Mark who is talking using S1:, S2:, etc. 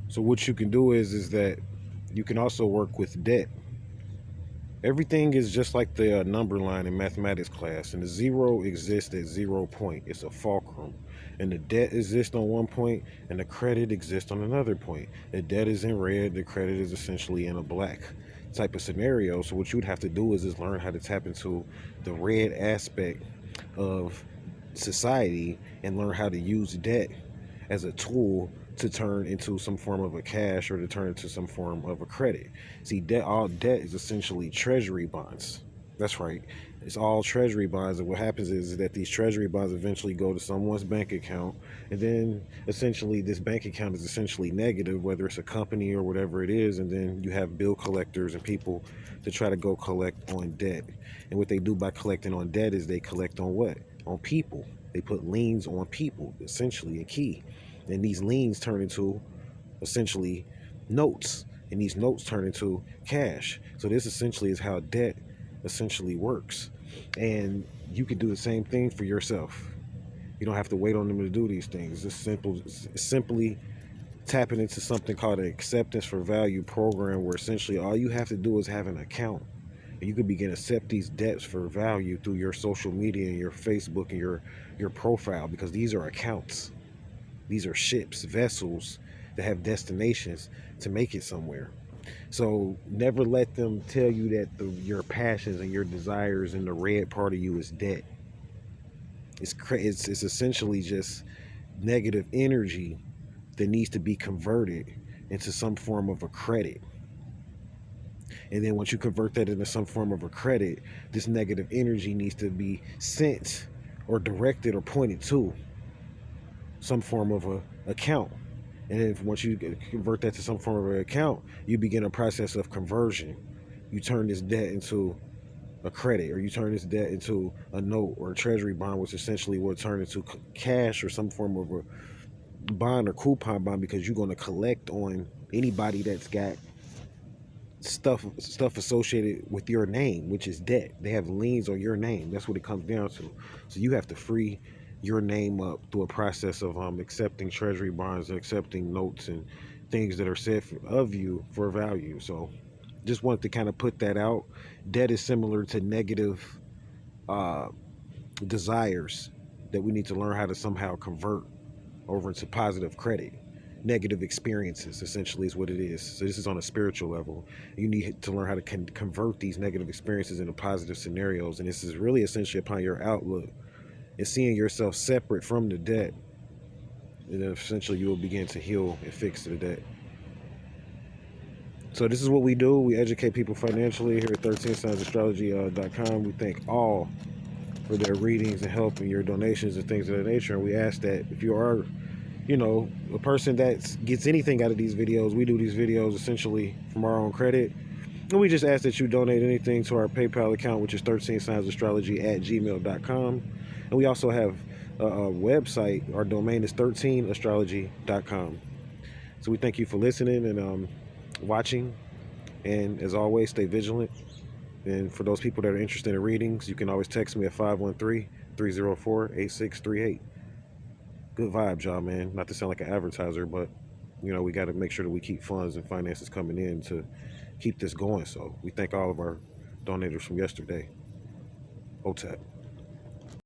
S1: So what you can do is that you can also work with debt. Everything is just like the number line in mathematics class, and the zero exists at 0 point. It's a fulcrum, and the debt exists on 1 point, and the credit exists on another point. The debt is in red, the credit is essentially in a black type of scenario. So what you would have to do is learn how to tap into the red aspect of society and learn how to use debt as a tool to turn into some form of a cash or to turn into some form of a credit. See, all debt is essentially treasury bonds. That's right. It's all treasury bonds, and what happens is that these treasury bonds eventually go to someone's bank account, and then essentially this bank account is essentially negative, whether it's a company or whatever it is, and then you have bill collectors and people to try to go collect on debt. And what they do by collecting on debt is they collect on what? On people. They put liens on people, essentially a key. And these liens turn into essentially notes, and these notes turn into cash. So this essentially is how debt essentially works. And you can do the same thing for yourself. You don't have to wait on them to do these things. It's simply tapping into something called an acceptance for value program, where essentially all you have to do is have an account, and you can begin to accept these debts for value through your social media and your Facebook and your profile, because these are accounts. These are ships, vessels that have destinations to make it somewhere. So never let them tell you that your passions and your desires and the red part of you is debt. It's essentially just negative energy that needs to be converted into some form of a credit. And then once you convert that into some form of a credit, this negative energy needs to be sent or directed or pointed to some form of a account. And then once you convert that to some form of an account, you begin a process of conversion. You turn this debt into a credit, or you turn this debt into a note or a treasury bond, which essentially will turn into cash or some form of a bond or coupon bond, because you're going to collect on anybody that's got stuff associated with your name, which is debt. They have liens on your name. That's what it comes down to. So you have to free your name up through a process of accepting treasury bonds and accepting notes and things that are said of you for value. So just wanted to kind of put that out. Debt is similar to negative uh, desires that we need to learn how to somehow convert over into positive credit. Negative experiences essentially is what it is. So this is on a spiritual level. You need to learn how to convert these negative experiences into positive scenarios, and this is really essentially upon your outlook and seeing yourself separate from the debt, and then essentially you will begin to heal and fix the debt. So this is what we do. We educate people financially here at 13signsastrology.com. We thank all for their readings and help and your donations and things of that nature. And we ask that if you are, a person that gets anything out of these videos, we do these videos essentially from our own credit. And we just ask that you donate anything to our PayPal account, which is 13signsastrology@gmail.com. And we also have a website. Our domain is 13astrology.com. So we thank you for listening and watching. And as always, stay vigilant. And for those people that are interested in readings, you can always text me at 513-304-8638. Good vibes, y'all, man. Not to sound like an advertiser, but, we got to make sure that we keep funds and finances coming in to keep this going. So we thank all of our donators from yesterday. OTAP.